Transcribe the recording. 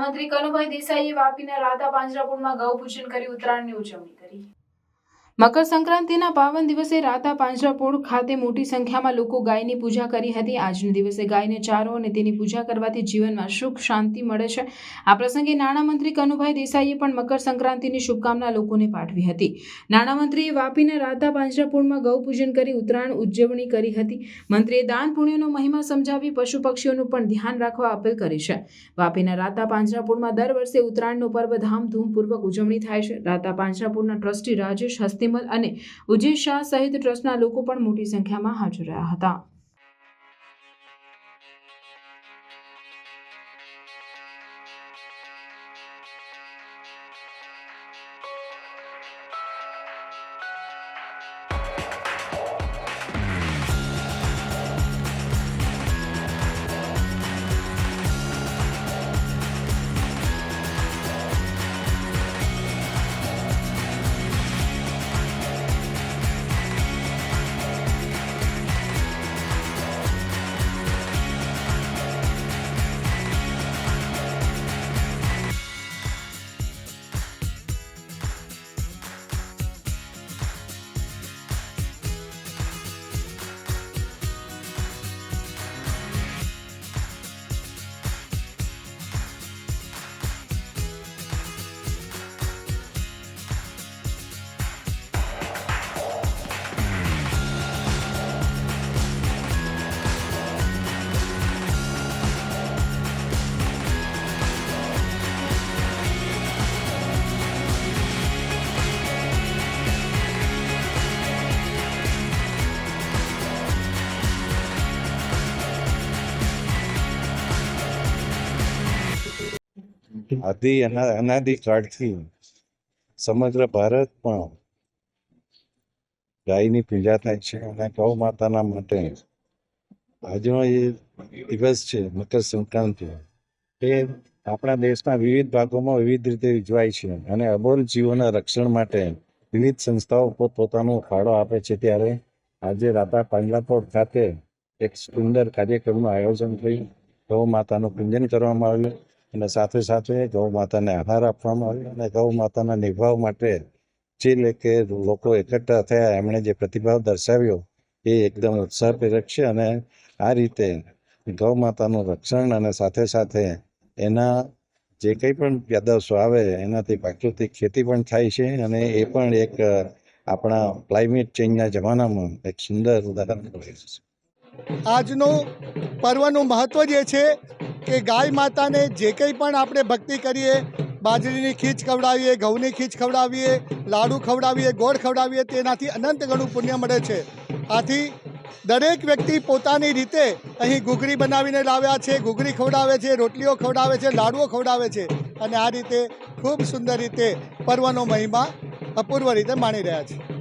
નાણામંત્રી કનુભાઈ દેસાઈએ વાપીના રાધા પાંજરાપોળમાં ગૌ પૂજન કરી ઉત્તરાયણની ઉજવણી કરી। મકર સંક્રાંતિના પાવન દિવસે રાધા પાંજરાપોળ ખાતે મોટી સંખ્યામાં લોકો ગાયની પૂજા કરી હતી। આજના દિવસે ગાયને ચારો અને તેની પૂજા કરવાથી જીવનમાં સુખ શાંતિ મળે છે। આ પ્રસંગે નાણામંત્રી કનુભાઈ દેસાઈએ પણ મકર સંક્રાંતિની શુભકામના લોકોને પાઠવી હતી। નાણામંત્રીએ વાપીના રાધા પાંજરાપોળમાં ગૌ પૂજન કરી ઉત્તરાયણ ઉજવણી કરી હતી। મંત્રીએ દાન પુણ્યનો મહિમા સમજાવી પશુ પક્ષીઓનું પણ ધ્યાન રાખવા અપીલ કરી છે। વાપીના રાધા પાંજરાપોળમાં દર વર્ષે ઉત્તરાયણનો પર્વ ધામધૂમપૂર્વક ઉજવણી થાય છે। રાધા પાંજરાપોળના ટ્રસ્ટી રાજેશ હસ્તીમલ અને ઉજેશ શાહ સહિત ટ્રસ્ટના લોકો પણ મોટી સંખ્યામાં હાજર રહ્યા હતા। અનાદિકાળથી સમગ્ર ભારતમાં ગાયની પૂજા થાય છે અને ગૌ માતાના માટે આજનો એ દિવસ છે મકર સંક્રાંતિ એ આપણા દેશના વિવિધ ભાગોમાં વિવિધ રીતે ઉજવાય છે અને અબોલ જીવોના રક્ષણ માટે વિવિધ સંસ્થાઓ પોતપોતાનો ફાળો આપે છે। ત્યારે આજે રાધા પાંજરાપોળ ખાતે એક સુંદર કાર્યક્રમનું આયોજન થયું। ગૌ માતાનું પૂજન કરવામાં આવ્યું અને સાથે સાથે ગૌ માતાને આહાર આપવામાં આવ્યો અને ગૌ માતાના નિભાવ માટે જે લોકો એકઠા થયા એમણે જે પ્રતિભાવ દર્શાવ્યો એ એકદમ ઉત્સાહપ્રેરક છે। અને આ રીતે ગૌ માતાનું રક્ષણ અને સાથે સાથે એના જે કંઈ પણ પેદાશો આવે એનાથી પ્રાકૃતિક ખેતી પણ થાય છે અને એ પણ એક આપણા ક્લાઇમેટ ચેન્જના જમાનામાં એક સુંદર ઉદાહરણ છે। આજનો પર્વનું મહત્ત્વ જે છે કે ગાય માતાને જે કંઈ પણ આપણે ભક્તિ કરીએ, બાજરીની ખીચ ખવડાવીએ, ઘઉંની ખીચ ખવડાવીએ, લાડુ ખવડાવીએ, ગોળ ખવડાવીએ, તેનાથી અનંત ગણું પુણ્ય મળે છે। આથી દરેક વ્યક્તિ પોતાની રીતે અહીં ઘૂઘરી બનાવીને લાવ્યા છે, ઘૂઘરી ખવડાવે છે, રોટલીઓ ખવડાવે છે, લાડુઓ ખવડાવે છે અને આ રીતે ખૂબ સુંદર રીતે પર્વનો મહિમા અપૂર્વ રીતે માણી રહ્યા છે।